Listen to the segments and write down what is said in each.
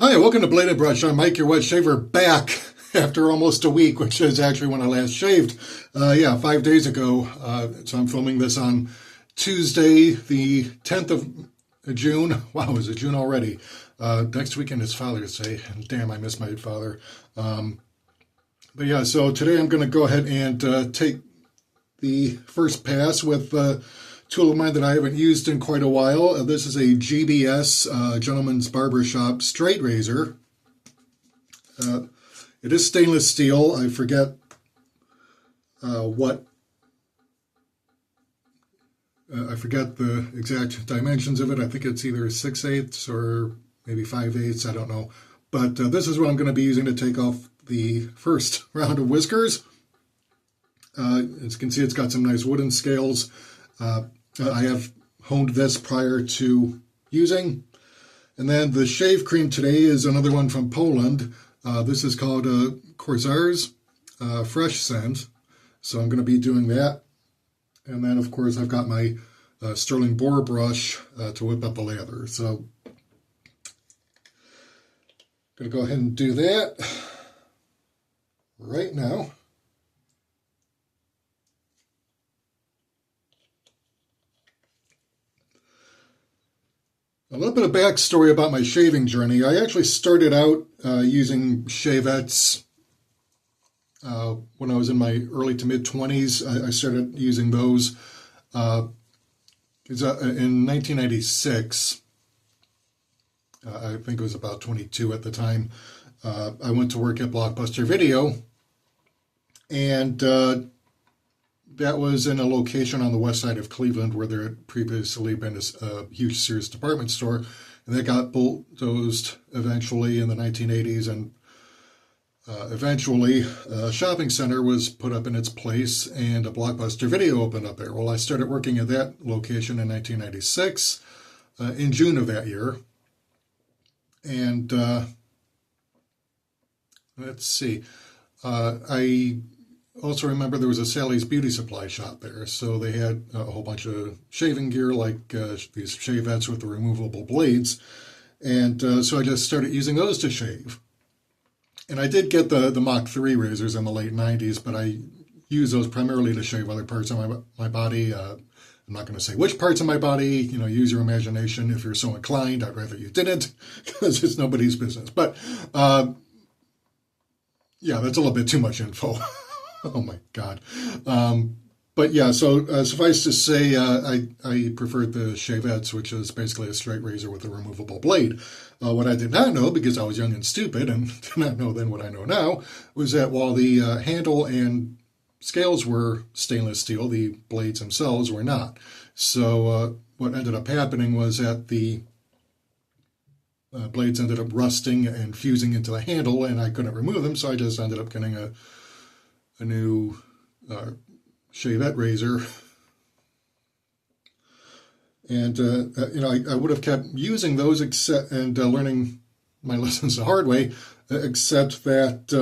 Hi, welcome to Blade and Brush. I'm Mike, your wet shaver, back after almost a week, which is actually when I last shaved. 5 days ago. So I'm filming this on Tuesday, the 10th of June. Wow, is it June already? Next weekend is Father's Day, and damn, I miss my father. So today I'm going to go ahead and take the first pass with a tool of mine that I haven't used in quite a while. This is a GBS, Gentleman's Barbershop straight razor. It is stainless steel. I forget I forget the exact dimensions of it. I think it's either 6/8 or maybe 5/8. I don't know. But this is what I'm going to be using to take off the first round of whiskers. As you can see, it's got some nice wooden scales. I have honed this prior to using. And then the shave cream today is another one from Poland. This is called Korzar's Fresh Scent. So I'm going to be doing that. And then, of course, I've got my Sterling Boar brush to whip up the lather. So I'm going to go ahead and do that right now. A little bit of backstory about my shaving journey. I actually started out using shavettes when I was in my early to mid-20s. I started using those in 1996. I think it was about 22 at the time. I went to work at Blockbuster Video, and that was in a location on the west side of Cleveland where there had previously been a huge Sears department store, and that got bulldozed eventually in the 1980s, and eventually a shopping center was put up in its place, and a Blockbuster Video opened up there. Well, I started working at that location in 1996, in June of that year, and let's see, I also remember there was a Sally's Beauty Supply shop there, so they had a whole bunch of shaving gear like these shavettes with the removable blades, and so I just started using those to shave. And I did get the Mach 3 razors in the late 90s, but I use those primarily to shave other parts of my body. I'm not going to say which parts of my body, use your imagination if you're so inclined. I'd rather you didn't, because it's nobody's business. But that's a little bit too much info. Oh my God. So suffice to say, I preferred the shavettes, which is basically a straight razor with a removable blade. What I did not know, because I was young and stupid and did not know then what I know now, was that while the handle and scales were stainless steel, the blades themselves were not. So what ended up happening was that the blades ended up rusting and fusing into the handle, and I couldn't remove them, so I just ended up getting a new shavette razor. And, I would have kept using those and learning my lessons the hard way, except that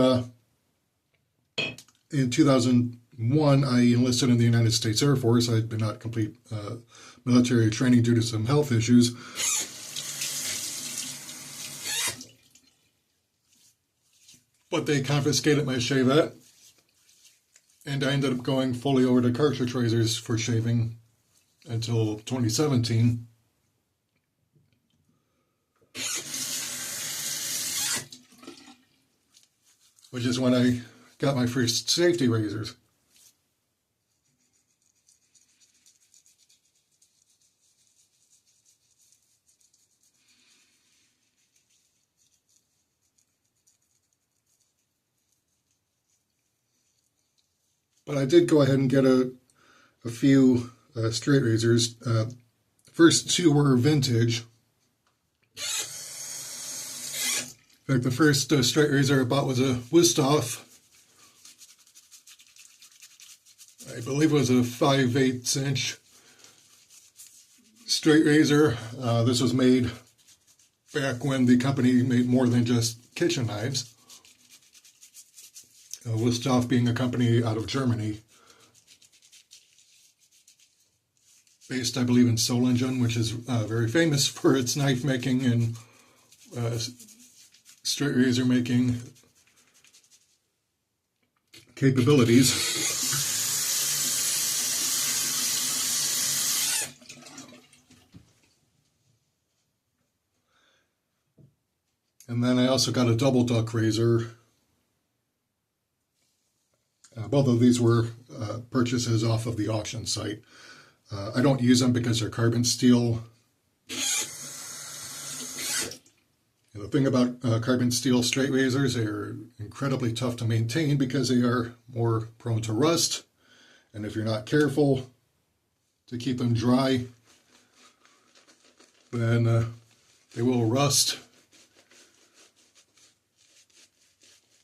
in 2001, I enlisted in the United States Air Force. I did not complete military training due to some health issues. But they confiscated my shavette, and I ended up going fully over to cartridge razors for shaving until 2017. Which is when I got my first safety razors. But I did go ahead and get a few straight razors. First two were vintage. In fact, the first straight razor I bought was a Wüsthof. I believe it was a 5/8 inch straight razor. This was made back when the company made more than just kitchen knives. Wüsthof being a company out of Germany, based, I believe, in Solingen, which is very famous for its knife making and straight razor making capabilities. And then I also got a double duck razor. Both of these were purchases off of the auction site. I don't use them because they're carbon steel. And the thing about carbon steel straight razors, they are incredibly tough to maintain because they are more prone to rust. And if you're not careful to keep them dry, then they will rust,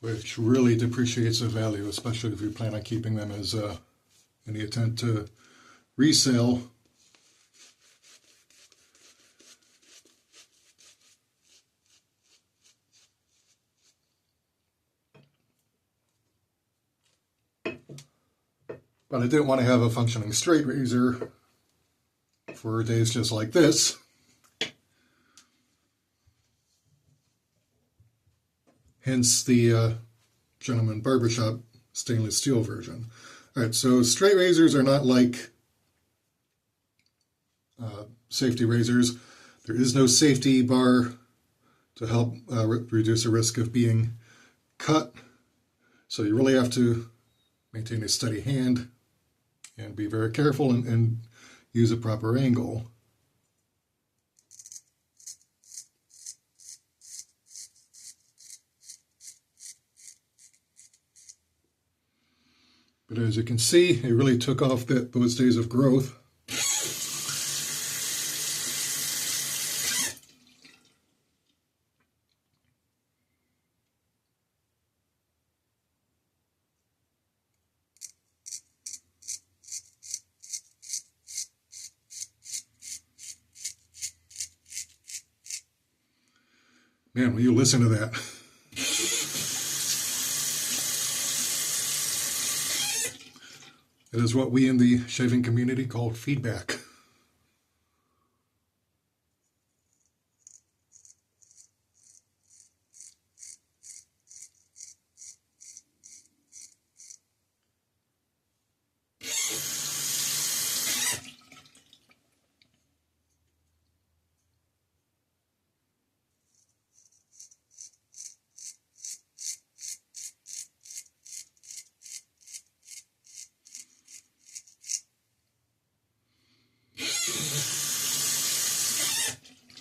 which really depreciates the value, especially if you plan on keeping them as in the attempt to resell. But I didn't want to have a functioning straight razor for days just like this. Hence the Gentleman Barbershop stainless steel version. All right, so straight razors are not like safety razors. There is no safety bar to help reduce the risk of being cut. So you really have to maintain a steady hand and be very careful and use a proper angle. But as you can see, it really took off those days of growth. Man, will you listen to that? It is what we in the shaving community call feedback.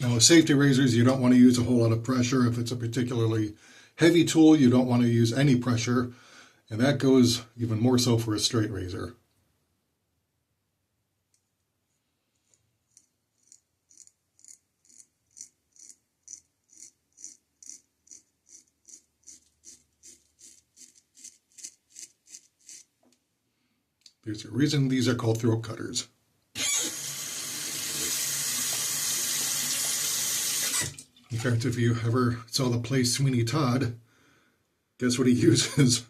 Now, with safety razors, you don't want to use a whole lot of pressure. If it's a particularly heavy tool, you don't want to use any pressure, and that goes even more so for a straight razor. There's a reason these are called throat cutters. In fact, if you ever saw the play Sweeney Todd, guess what he uses?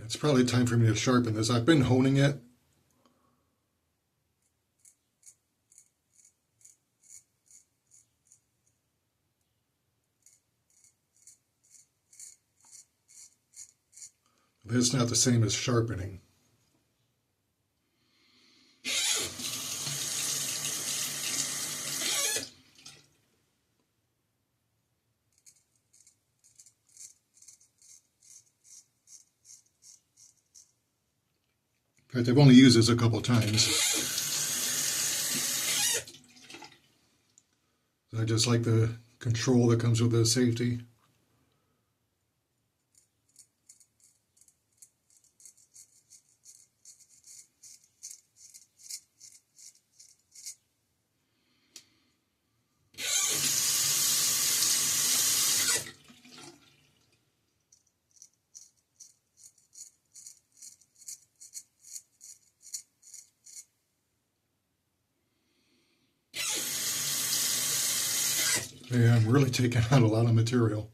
It's probably time for me to sharpen this. I've been honing it. But it's not the same as sharpening. In fact, I've only used this a couple times. I just like the control that comes with the safety. Yeah, I'm really taking out a lot of material.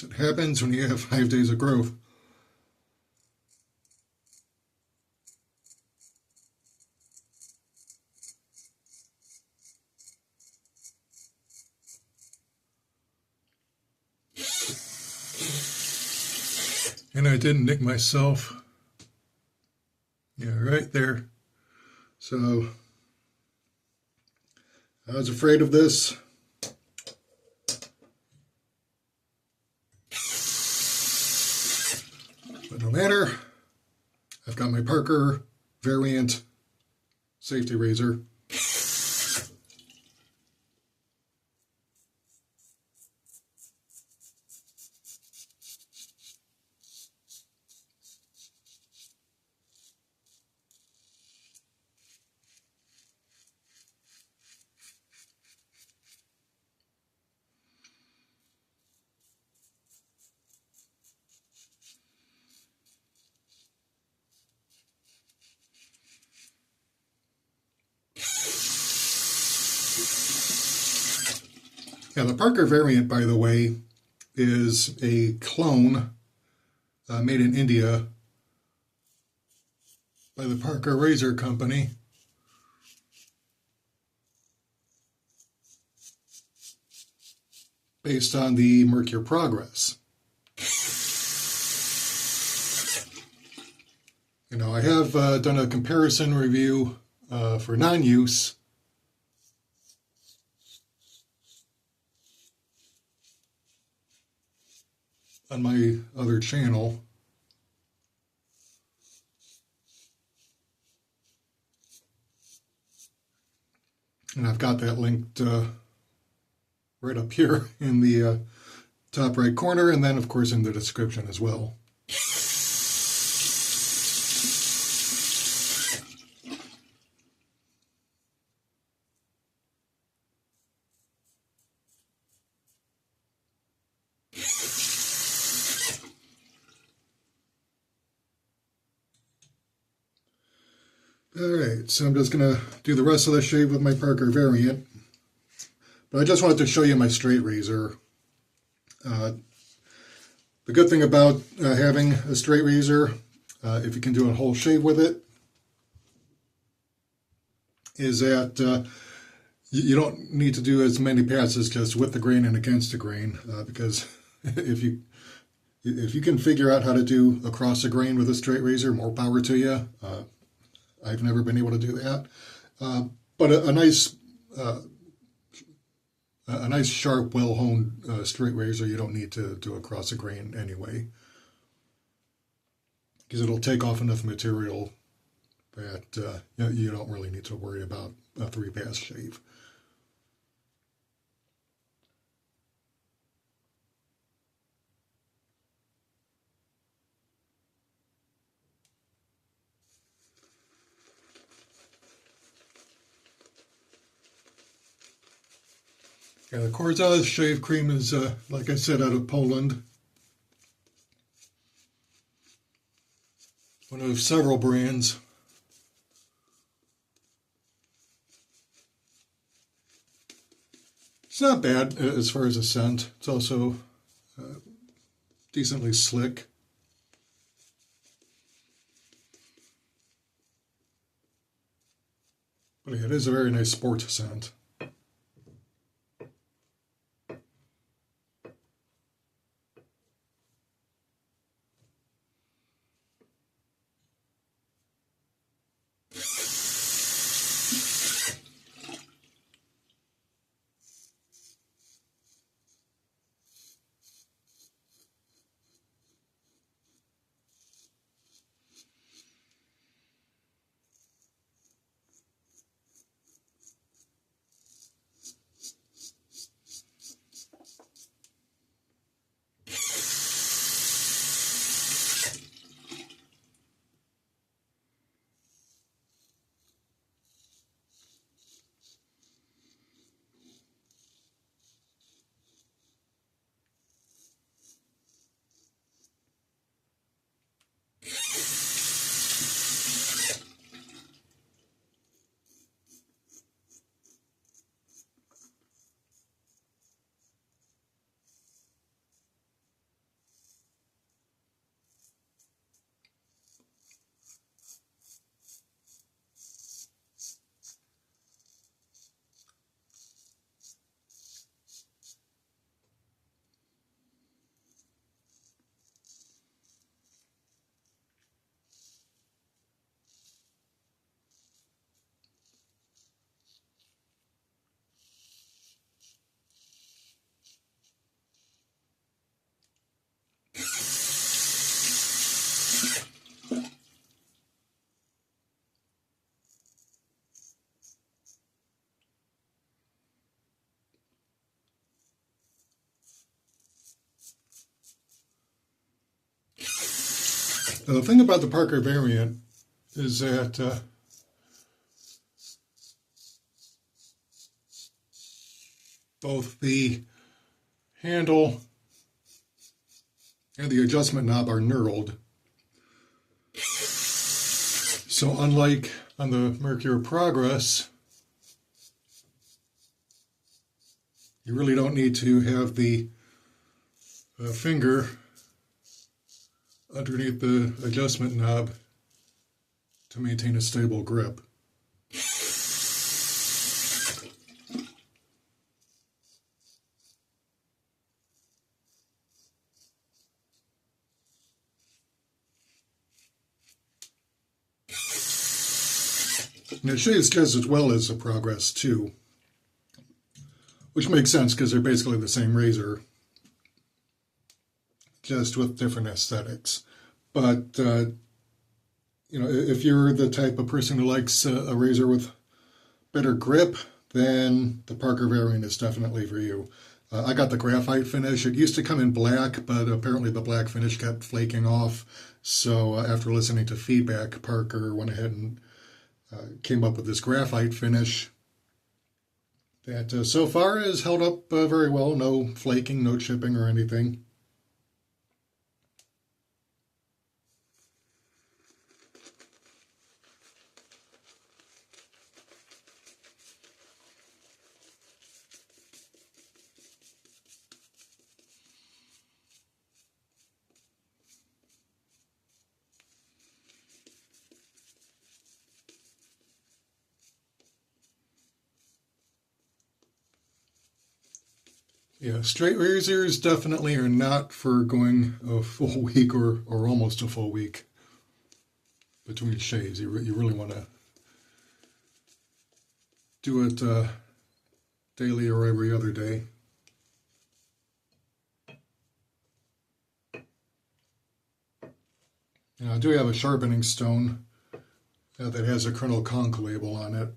It happens when you have 5 days of growth. And I didn't nick myself. Yeah, right there. So I was afraid of this. But no matter, I've got my Parker variant safety razor. Yeah, the Parker variant, by the way, is a clone made in India by the Parker Razor Company. Based on the Mercure Progress. You know, I have done a comparison review for non-use. On my other channel. And I've got that linked right up here in the top right corner, and then of course in the description as well. Alright, so I'm just going to do the rest of the shave with my Parker variant. But I just wanted to show you my straight razor. The good thing about having a straight razor, if you can do a whole shave with it, is that you don't need to do as many passes just with the grain and against the grain, because if you can figure out how to do across the grain with a straight razor, more power to you. I've never been able to do that, but a nice sharp, well-honed straight razor you don't need to do across the grain anyway, because it'll take off enough material that you don't really need to worry about a 3-pass shave. Yeah, the Korzaz shave cream is, like I said, out of Poland. One of several brands. It's not bad as far as the scent. It's also decently slick. But yeah, it is a very nice sport scent. Now, the thing about the Parker variant is that both the handle and the adjustment knob are knurled. So unlike on the Mercure Progress, you really don't need to have the finger underneath the adjustment knob to maintain a stable grip. And it shaves just as well as the Progress too, which makes sense because they're basically the same razor, just with different aesthetics. But you know, if you're the type of person who likes a razor with better grip, then the Parker variant is definitely for you. I got the graphite finish. It used to come in black, but apparently the black finish kept flaking off. So after listening to feedback, Parker went ahead and came up with this graphite finish that so far has held up very well. No flaking, no chipping or anything. Yeah, straight razors definitely are not for going a full week or almost a full week between shaves. You really want to do it daily or every other day. Now, I do have a sharpening stone that has a Colonel Conk label on it.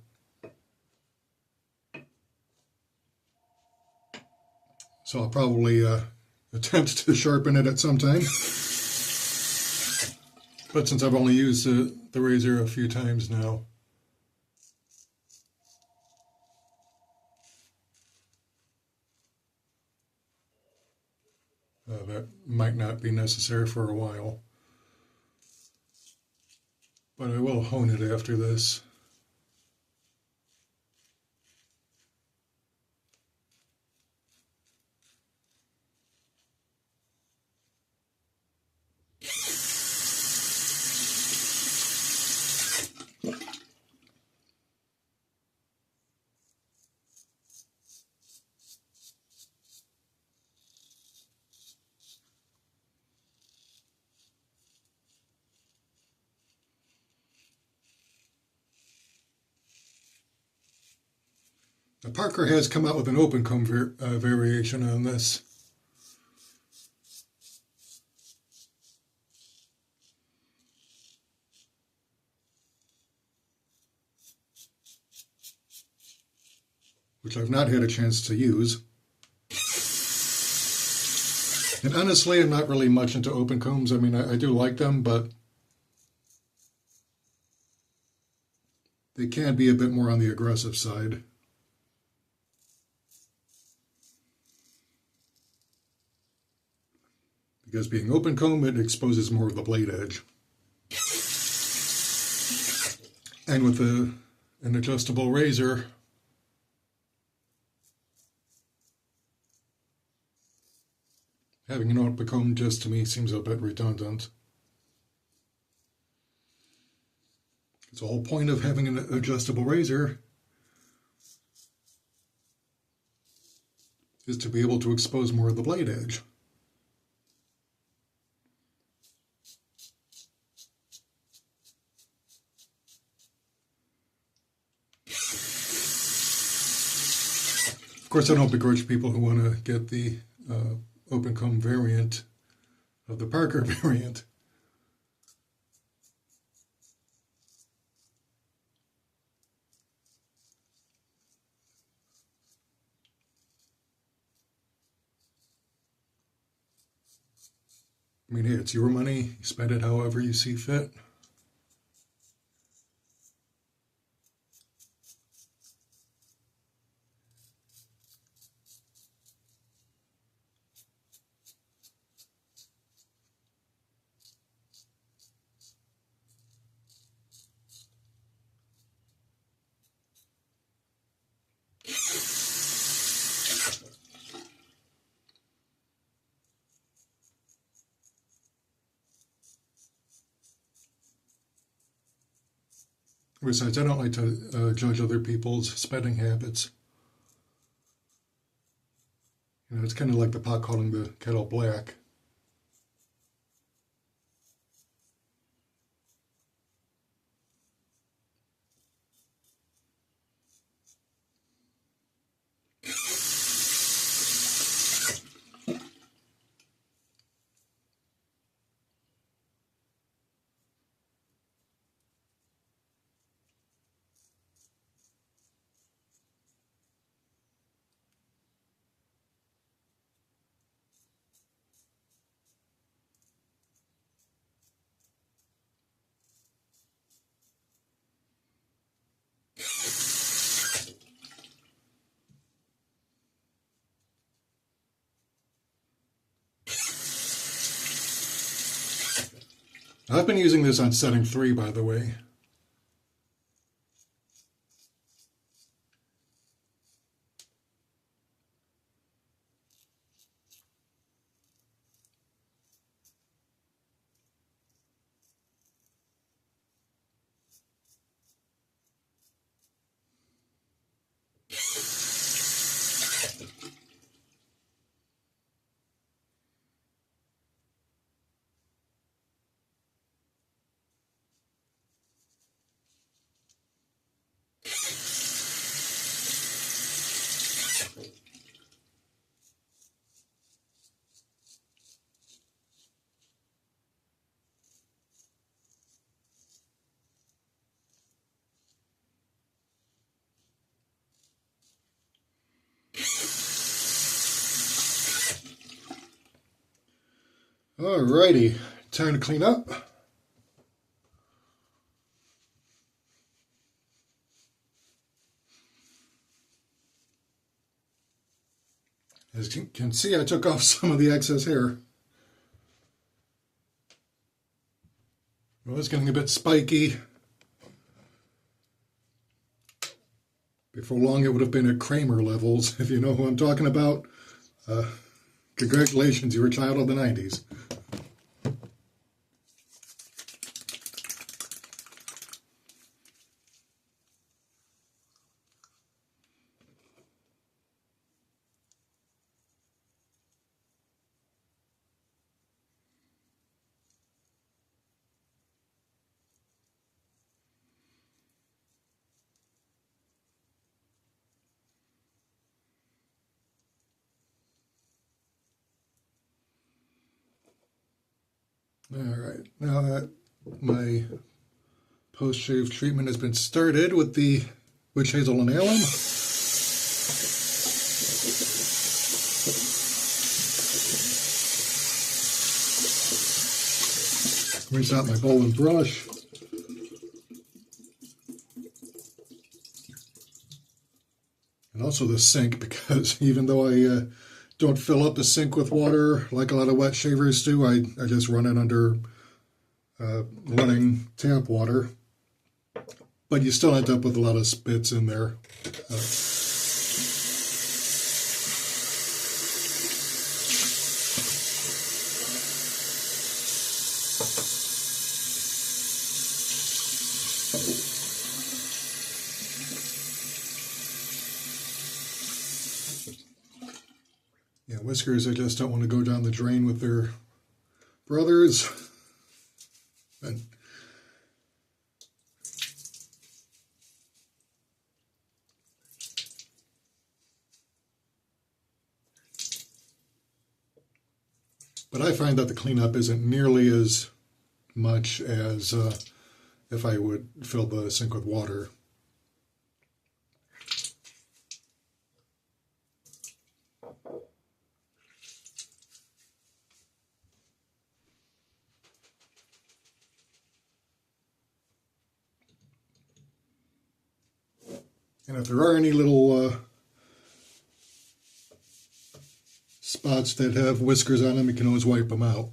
So I'll probably attempt to sharpen it at some time. But since I've only used the razor a few times now, that might not be necessary for a while. But I will hone it after this. Now, Parker has come out with an open comb variation on this. Which I've not had a chance to use. And honestly, I'm not really much into open combs. I mean, I do like them, but they can be a bit more on the aggressive side. Because being open comb, it exposes more of the blade edge. And with an adjustable razor, having an open comb just to me seems a bit redundant. It's the whole point of having an adjustable razor is to be able to expose more of the blade edge. Of course, I don't begrudge people who want to get the open comb variant of the Parker variant. I mean, hey, it's your money. You spend it however you see fit. Besides, I don't like to judge other people's spending habits. You know, it's kind of like the pot calling the kettle black. I've been using this on setting 3, by the way. Alrighty, time to clean up. As you can see, I took off some of the excess hair. It was getting a bit spiky. Before long, it would have been at Kramer levels, if you know who I'm talking about. Congratulations, you were a child of the 90s. Alright, now that my post-shave treatment has been started with the witch hazel and alum, rinse out my bowl and brush. And also the sink, because even though I don't fill up the sink with water like a lot of wet shavers do, I just run it under running tap water. But you still end up with a lot of spits in there. Yeah, whiskers, I just don't want to go down the drain with their brothers. And but I find that the cleanup isn't nearly as much as if I would fill the sink with water. And if there are any little spots that have whiskers on them, you can always wipe them out.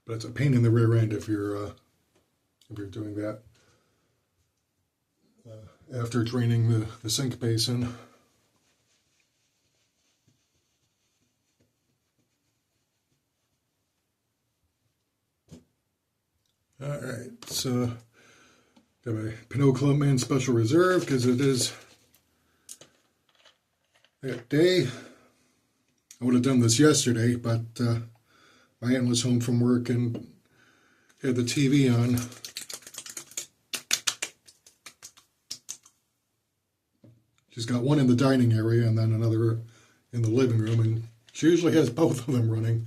But it's a pain in the rear end if you're doing that after draining the sink basin. All right, so got my Pinot Clubman Special Reserve because it is that day. I would have done this yesterday, but my aunt was home from work and had the TV on. She's got one in the dining area and then another in the living room, and she usually has both of them running.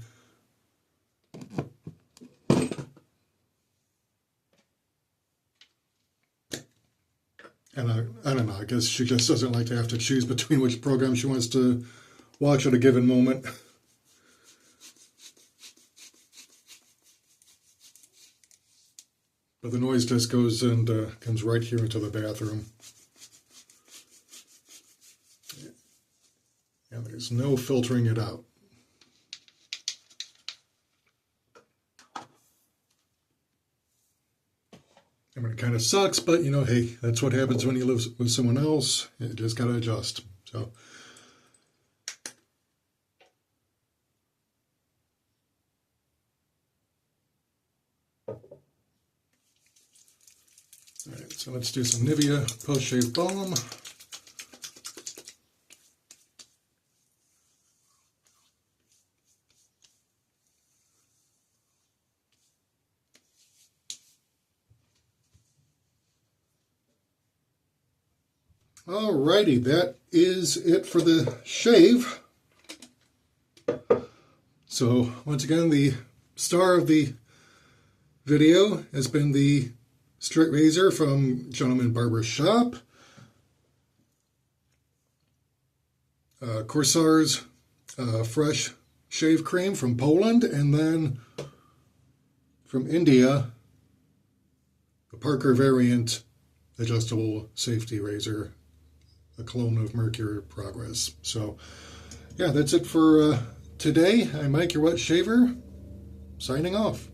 And I don't know, I guess she just doesn't like to have to choose between which program she wants to watch at a given moment. But the noise just goes and comes right here into the bathroom. And there's no filtering it out. I mean, it kind of sucks, but, you know, hey, that's what happens when you live with someone else. You just got to adjust. So, all right, so let's do some Nivea Post-Shave Balm. Alrighty, that is it for the shave. So once again, the star of the video has been the straight razor from Gentleman Barber Shop. Corsairs fresh shave cream from Poland, and then from India, the Parker variant adjustable safety razor, a clone of Mercure Progress. So, yeah, that's it for today. I'm Mike, your wet shaver, signing off.